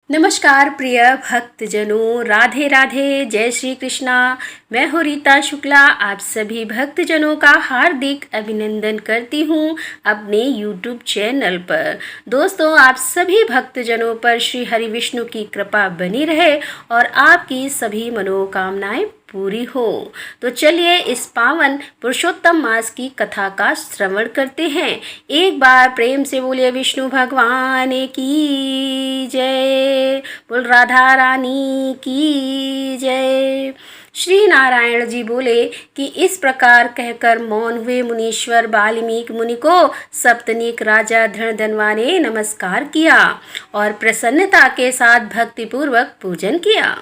नमस्कार प्रिय भक्तजनों, राधे राधे, जय श्री कृष्णा। मैं हूँ रीता शुक्ला। आप सभी भक्तजनों का हार्दिक अभिनंदन करती हूँ अपने YouTube चैनल पर। दोस्तों, आप सभी भक्तजनों पर श्री हरि विष्णु की कृपा बनी रहे और आपकी सभी मनोकामनाएं पूरी हो। तो चलिए इस पावन पुरुषोत्तम मास की कथा का श्रवण करते हैं। एक बार प्रेम से बोलिए विष्णु भगवान की जय, बोल राधा रानी की जय। श्री नारायण जी बोले कि इस प्रकार कहकर मौन हुए मुनीश्वर वाल्मीकि मुनि को सप्तनिक राजा धनधन्वा ने नमस्कार किया और प्रसन्नता के साथ भक्तिपूर्वक पूजन किया।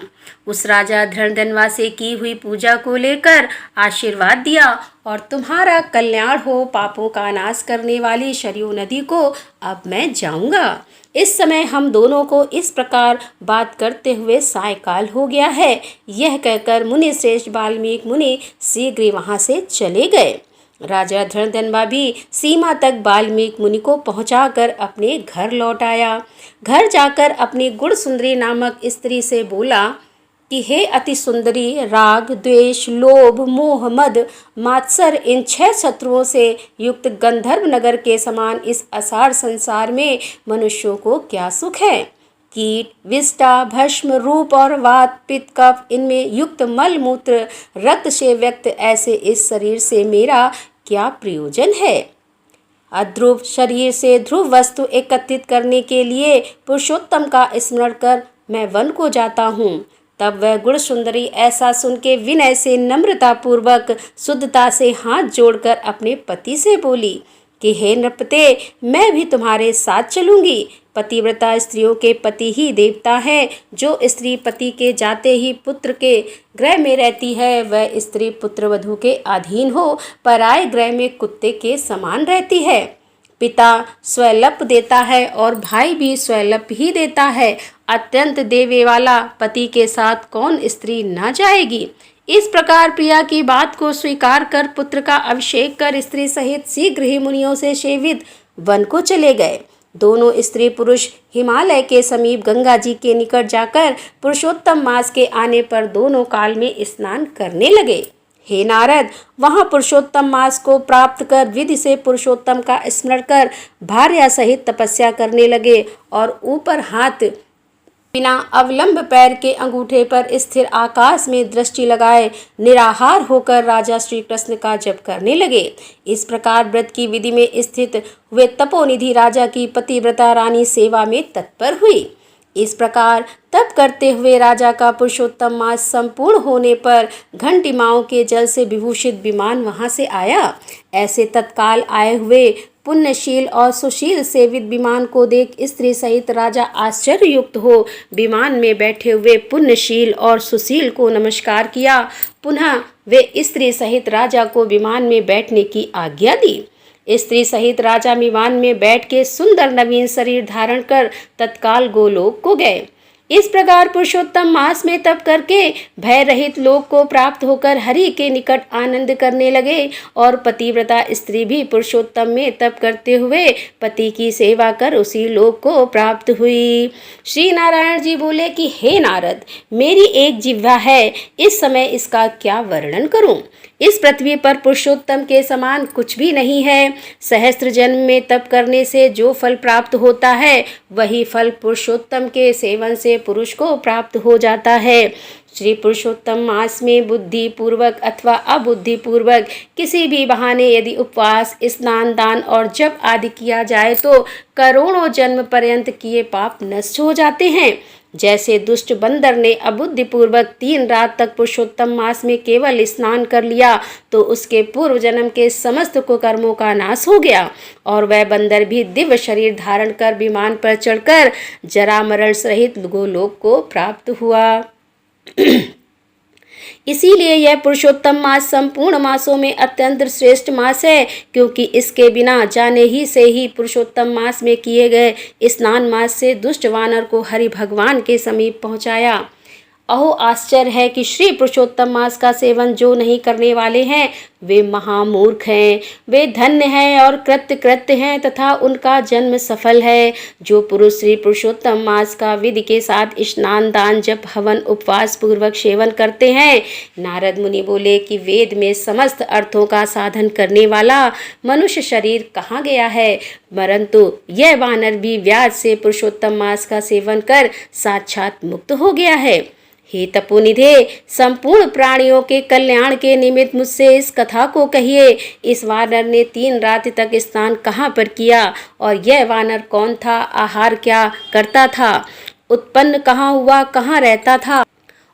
उस राजा धनधन्वा से की हुई पूजा को लेकर आशीर्वाद दिया और तुम्हारा कल्याण हो, पापों का नाश करने वाली सरयू नदी को अब मैं जाऊंगा। इस समय हम दोनों को इस प्रकार बात करते हुए सायकाल हो गया है। यह कहकर मुनि श्रेष्ठ वाल्मीकि मुनि शीघ्र ही वहां से चले गए। राजा धनधन्वा भी सीमा तक वाल्मीकि मुनि को पहुंचाकर अपने घर लौट आया। घर जाकर अपनी गुण सुंदरी नामक स्त्री से बोला कि हे अति सुंदरी, राग, द्वेष, लोभ, मोह, मद, मात्सर इन 6 शत्रुओं से युक्त गंधर्व नगर के समान इस असार संसार में मनुष्यों को क्या सुख है। कीट, विष्टा, भस्म, रूप और वात, पित्त, कफ इनमें युक्त मल मूत्र रक्त से व्यक्त ऐसे इस शरीर से मेरा क्या प्रयोजन है। अध्रुव शरीर से ध्रुव वस्तु एकत्रित करने के लिए पुरुषोत्तम का स्मरण कर मैं वन को जाता हूँ। तब वह गुण सुंदरी ऐसा सुन के विनय से नम्रता पूर्वक शुद्धता से हाथ जोड़कर अपने पति से बोली कि हे नृपते, मैं भी तुम्हारे साथ चलूंगी। पतिव्रता स्त्रियों के पति ही देवता है। जो स्त्री पति के जाते ही पुत्र के गृह में रहती है, वह स्त्री पुत्रवधू के अधीन हो पराये गृह में कुत्ते के समान रहती है। पिता स्वलप देता है और भाई भी स्वलप ही देता है। अत्यंत देवे वाला पति के साथ कौन स्त्री ना जाएगी। इस प्रकार प्रिया की बात को स्वीकार कर पुत्र का अभिषेक कर स्त्री सहित शीघ्र ही मुनियों से सेवित वन को चले गए। दोनों स्त्री पुरुष हिमालय के समीप गंगा जी के निकट जाकर पुरुषोत्तम मास के आने पर दोनों काल में स्नान करने लगे। हे नारद, वहां पुरुषोत्तम मास को प्राप्त कर विधि से पुरुषोत्तम का स्मरण कर भार्या सहित तपस्या करने लगे और ऊपर हाथ बिना अवलंब पैर के अंगूठे पर स्थिर आकाश में दृष्टि लगाए निराहार होकर राजा श्री कृष्ण का जप करने लगे। इस प्रकार व्रत की विधि में स्थित वे तपोनिधि राजा की पतिव्रता रानी सेवा में तत्पर हुई। इस प्रकार तप करते हुए राजा का पुरुषोत्तम मास संपूर्ण होने पर घंटिमाओं के जल से विभूषित विमान वहां से आया। ऐसे तत्काल आए हुए पुण्यशील और सुशील सेवित विमान को देख स्त्री सहित राजा आश्चर्य युक्त हो विमान में बैठे हुए पुण्यशील और सुशील को नमस्कार किया। पुनः वे स्त्री सहित राजा को विमान में बैठने की आज्ञा दी। स्त्री सहित राजा विमान में बैठ के सुंदर नवीन शरीर धारण कर तत्काल गोलोक को गए। इस प्रकार पुरुषोत्तम मास में तप करके भय रहित लोक को प्राप्त होकर हरि के निकट आनंद करने लगे और पतिव्रता स्त्री भी पुरुषोत्तम में तप करते हुए पति की सेवा कर उसी लोक को प्राप्त हुई। श्री नारायण जी बोले कि हे नारद, मेरी एक जिह्वा है, इस समय इसका क्या वर्णन करूं। इस पृथ्वी पर पुरुषोत्तम के समान कुछ भी नहीं है। सहस्त्र जन्म में तप करने से जो फल प्राप्त होता है, वही फल पुरुषोत्तम के सेवन से पुरुष को प्राप्त हो जाता है। श्री पुरुषोत्तम मास में बुद्धि पूर्वक अथवा अबुद्धि पूर्वक किसी भी बहाने यदि उपवास, स्नान, दान और जप आदि किया जाए तो करोड़ों जन्म पर्यंत किए पाप नष्ट हो जाते हैं। जैसे दुष्ट बंदर ने अबुद्धि पूर्वक 3 रात तक पुरुषोत्तम मास में केवल स्नान कर लिया तो उसके पूर्व जन्म के समस्त कुकर्मों का नाश हो गया और वह बंदर भी दिव्य शरीर धारण कर विमान पर चढ़कर जरा मरण सहित गोलोक को प्राप्त हुआ। इसीलिए यह पुरुषोत्तम मास संपूर्ण मासों में अत्यंत श्रेष्ठ मास है, क्योंकि इसके बिना जाने ही से ही पुरुषोत्तम मास में किए गए स्नान मास से दुष्ट वानर को हरि भगवान के समीप पहुंचाया। अहो आश्चर्य है कि श्री पुरुषोत्तम मास का सेवन जो नहीं करने वाले हैं वे महामूर्ख हैं, वे धन्य हैं और कृत्य हैं तथा उनका जन्म सफल है। जो पुरुष श्री पुरुषोत्तम मास का विधि के साथ स्नान दान जप हवन उपवास पूर्वक सेवन करते हैं। नारद मुनि बोले कि वेद में समस्त अर्थों का साधन करने वाला मनुष्य शरीर कहाँ गया है, परंतु यह वानर भी व्याज से पुरुषोत्तम मास का सेवन कर साक्षात मुक्त हो गया है। हे तपोनिधे, संपूर्ण प्राणियों के कल्याण के निमित्त मुझसे इस कथा को कहिए। इस वानर ने 3 रात तक स्नान कहाँ पर किया और यह वानर कौन था, आहार क्या करता था, उत्पन्न कहाँ हुआ, कहाँ रहता था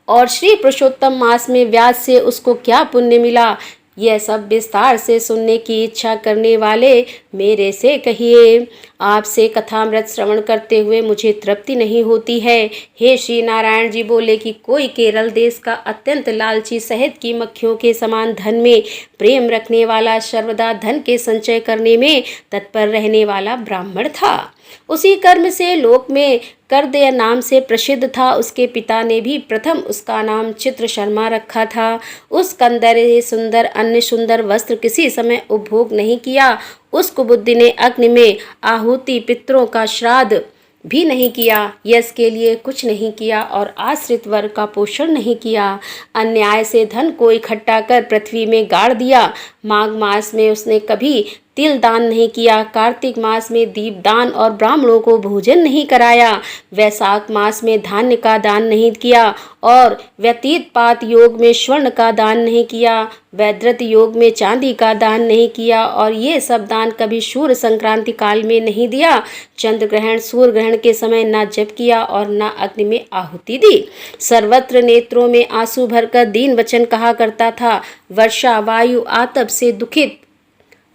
और श्री पुरुषोत्तम मास में व्यास से उसको क्या पुण्य मिला, यह सब विस्तार से सुनने की इच्छा करने वाले मेरे से कहिए। आपसे कथामृत श्रवण करते हुए मुझे तृप्ति नहीं होती है। हे श्री नारायण जी बोले कि कोई केरल देश का अत्यंत लालची शहद की मक्खियों के समान धन में प्रेम रखने वाला, सर्वदा धन के संचय करने में तत्पर रहने वाला ब्राह्मण था। उसी कर्म से लोक में करदय नाम से प्रसिद्ध था। उसके पिता ने भी प्रथम उसका नाम चित्र शर्मा रखा था। उस कंदर सुंदर अन्य सुंदर वस्त्र किसी समय उपभोग नहीं किया। उस कुबुद्धि ने अग्नि में आहुति, पितरों का श्राद्ध भी नहीं किया, यश के लिए कुछ नहीं किया और आश्रित वर्ग का पोषण नहीं किया। अन्याय से धन को इकट्ठा कर पृथ्वी में गाड़ दिया। माघ मास में उसने कभी तिल दान नहीं किया, कार्तिक मास में दीप दान और ब्राह्मणों को भोजन नहीं कराया, वैशाख मास में धान्य का दान नहीं किया और व्यतीत पात योग में स्वर्ण का दान नहीं किया, वैद्रत योग में चांदी का दान नहीं किया और ये सब दान कभी सूर्य संक्रांति काल में नहीं दिया। चंद्र ग्रहण सूर्य ग्रहण के समय ना जप किया और ना अग्नि में आहुति दी। सर्वत्र नेत्रों में आंसू भरकर दीन वचन कहा करता था। वर्षा वायु आतप से दुखित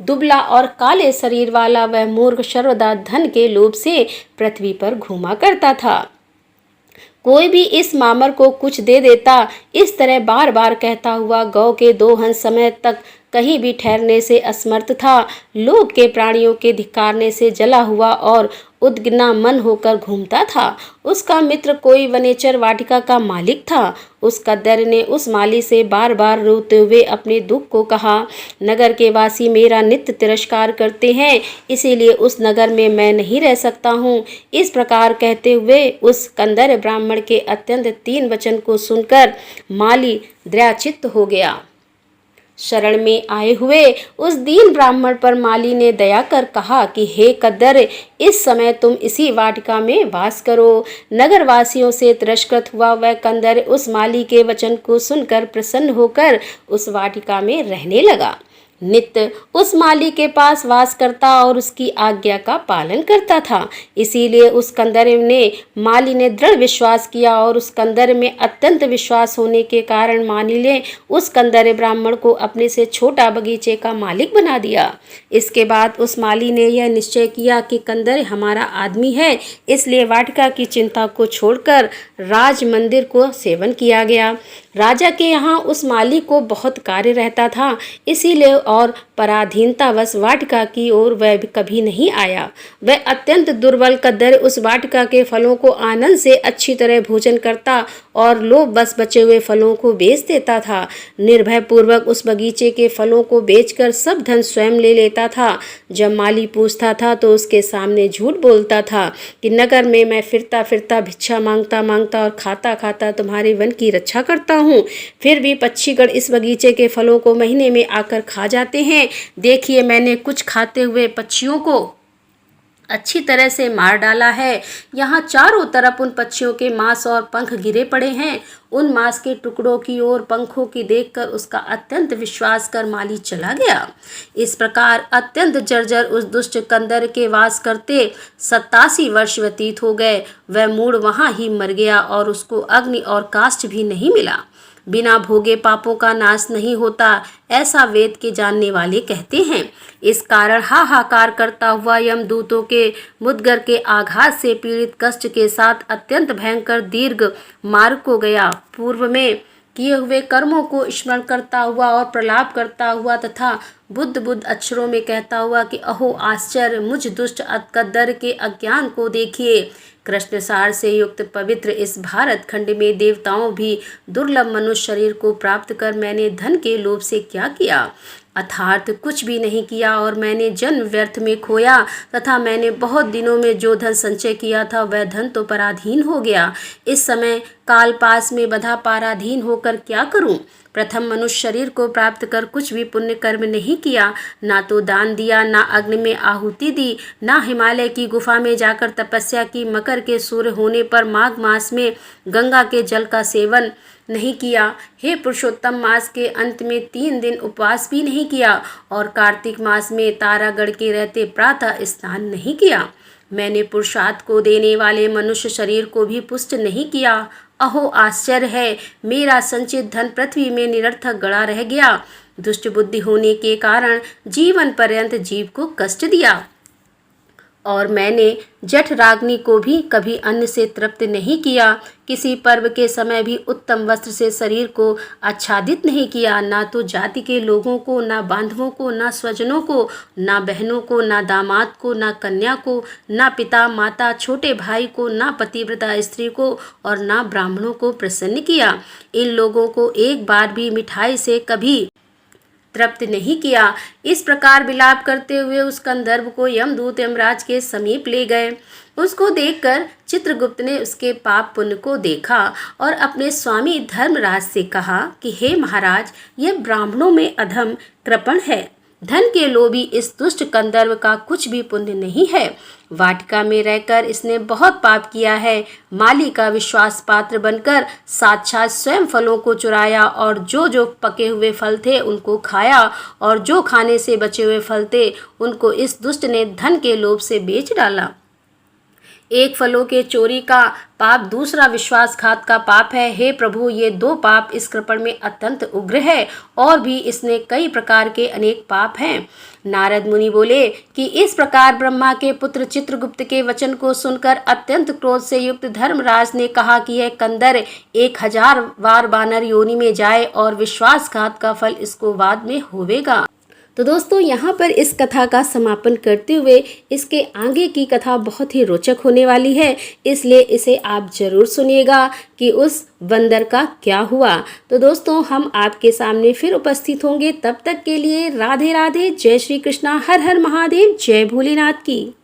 दुबला और काले शरीर वाला वह मूर्ख सर्वदा धन के लोभ से पृथ्वी पर घूमा करता था। कोई भी इस मामर को कुछ दे देता, इस तरह बार बार कहता हुआ गौ के 2 हंस समय तक कहीं भी ठहरने से असमर्थ था। लोक के प्राणियों के धिक्कारने से जला हुआ और उद्विग्न मन होकर घूमता था। उसका मित्र कोई वनेचर वाटिका का मालिक था। उस कद्दर ने उस माली से बार बार रोते हुए अपने दुख को कहा, नगर के वासी मेरा नित्य तिरस्कार करते हैं, इसीलिए उस नगर में मैं नहीं रह सकता हूँ। इस प्रकार कहते हुए उस कंदर ब्राह्मण के अत्यंत 3 वचन को सुनकर माली दयाचित्त हो गया। शरण में आए हुए उस दीन ब्राह्मण पर माली ने दया कर कहा कि हे कद्दर, इस समय तुम इसी वाटिका में वास करो। नगरवासियों से तिरस्कृत हुआ वह कंदर उस माली के वचन को सुनकर प्रसन्न होकर उस वाटिका में रहने लगा। नित्य उस माली के पास वास करता और उसकी आज्ञा का पालन करता था। इसीलिए उस कंदर ने माली ने दृढ़ विश्वास किया और उस कंदर में अत्यंत विश्वास होने के कारण माली ने उस कंदर ब्राह्मण को अपने से छोटा बगीचे का मालिक बना दिया। इसके बाद उस माली ने यह निश्चय किया कि कंदर हमारा आदमी है, इसलिए वाटिका की चिंता को छोड़कर राज मंदिर को सेवन किया गया। राजा के यहाँ उस माली को बहुत कार्य रहता था, इसीलिए और पराधीनतावश वाटिका की ओर वह कभी नहीं आया। वह अत्यंत दुर्बल कद्दर उस वाटिका के फलों को आनंद से अच्छी तरह भोजन करता और लोभ बस बचे हुए फलों को बेच देता था। निर्भय पूर्वक उस बगीचे के फलों को बेचकर सब धन स्वयं ले लेता था। जब माली पूछता था तो उसके सामने झूठ बोलता था कि नगर में मैं फिरता फिरता भिक्षा मांगता मांगता और खाता खाता तुम्हारे वन की रक्षा करता हूँ, फिर भी पक्षीगण इस बगीचे के फलों को महीने में आकर खा जाते हैं। देखिए, मैंने कुछ खाते हुए पक्षियों को अच्छी तरह से मार डाला है। यहाँ चारों तरफ उन पक्षियों के मांस और पंख गिरे पड़े हैं। उन मांस के टुकड़ों की ओर पंखों की देखकर उसका अत्यंत विश्वास कर माली चला गया। इस प्रकार अत्यंत जर्जर उस दुष्ट कंदर के वास करते 87 वर्ष व्यतीत हो गए। वह मूढ़ वहाँ ही मर गया और उसको अग्नि और काष्ठ भी नहीं मिला। बिना भोगे पापों का नाश नहीं होता, ऐसा वेद के जानने वाले कहते हैं। इस कारण हाहाकार करता हुआ यमदूतों के मुद्गर के आघात से पीड़ित कष्ट के साथ अत्यंत भयंकर दीर्घ मार्ग को गया। पूर्व में किए हुए कर्मों को स्मरण करता हुआ और प्रलाप करता हुआ तथा बुद्ध अक्षरों में कहता हुआ कि अहो आश्चर्य, मुझ दुष्ट कद्दर के अज्ञान को देखिए। कृष्ण सार से युक्त पवित्र इस भारत खंड में देवताओं भी दुर्लभ मनुष्य शरीर को प्राप्त कर मैंने धन के लोभ से क्या किया? अर्थात कुछ भी नहीं किया, और मैंने जन्म व्यर्थ में खोया तथा मैंने बहुत दिनों में जो धन संचय किया था वह धन तो पराधीन हो गया। इस समय काल पास में बंधा पराधीन होकर क्या करूं? प्रथम मनुष्य शरीर को प्राप्त कर कुछ भी पुण्य कर्म नहीं किया, ना तो दान दिया, ना अग्नि में आहुति दी, ना हिमालय की गुफा में जाकर तपस्या की, मकर के सूर्य होने पर माघ मास में गंगा के जल का सेवन नहीं किया, हे पुरुषोत्तम मास के अंत में 3 दिन उपवास भी नहीं किया, और कार्तिक मास में तारागढ़ के रहते प्रातः स्नान नहीं किया। मैंने पुरुषार्थ को देने वाले मनुष्य शरीर को भी पुष्ट नहीं किया। अहो आश्चर्य है, मेरा संचित धन पृथ्वी में निरर्थक गड़ा रह गया। दुष्ट बुद्धि होने के कारण जीवन पर्यंत जीव को कष्ट दिया, और मैंने जठराग्नि को भी कभी अन्न से तृप्त नहीं किया। किसी पर्व के समय भी उत्तम वस्त्र से शरीर को आच्छादित नहीं किया, ना तो जाति के लोगों को, ना बांधवों को, ना स्वजनों को, ना बहनों को, ना दामाद को, ना कन्या को, ना पिता माता छोटे भाई को, ना पतिव्रता स्त्री को, और ना ब्राह्मणों को प्रसन्न किया। इन लोगों को एक बार भी मिठाई से कभी तृप्त नहीं किया। इस प्रकार विलाप करते हुए उस कंदर्प को यमदूत यमराज के समीप ले गए। उसको देखकर चित्रगुप्त ने उसके पाप पुण्य को देखा और अपने स्वामी धर्मराज से कहा कि हे महाराज, यह ब्राह्मणों में अधम कृपण है। धन के लोभी इस दुष्ट कंदर्व का कुछ भी पुण्य नहीं है। वाटिका में रहकर इसने बहुत पाप किया है। माली का विश्वास पात्र बनकर साक्षात स्वयं फलों को चुराया, और जो पके हुए फल थे उनको खाया, और जो खाने से बचे हुए फल थे उनको इस दुष्ट ने धन के लोभ से बेच डाला। एक फलों के चोरी का पाप, दूसरा विश्वासघात का पाप है। हे प्रभु, ये 2 पाप इस कृपण में अत्यंत उग्र है, और भी इसने कई प्रकार के अनेक पाप हैं। नारद मुनि बोले कि इस प्रकार ब्रह्मा के पुत्र चित्रगुप्त के वचन को सुनकर अत्यंत क्रोध से युक्त धर्मराज ने कहा कि यह कंदर 1000 बार बानर योनि में जाए, और विश्वासघात का फल इसको बाद में होवेगा। तो दोस्तों, यहाँ पर इस कथा का समापन करते हुए इसके आगे की कथा बहुत ही रोचक होने वाली है, इसलिए इसे आप जरूर सुनिएगा कि उस बंदर का क्या हुआ। तो दोस्तों, हम आपके सामने फिर उपस्थित होंगे। तब तक के लिए राधे राधे, जय श्री कृष्णा, हर हर महादेव, जय भोलेनाथ की।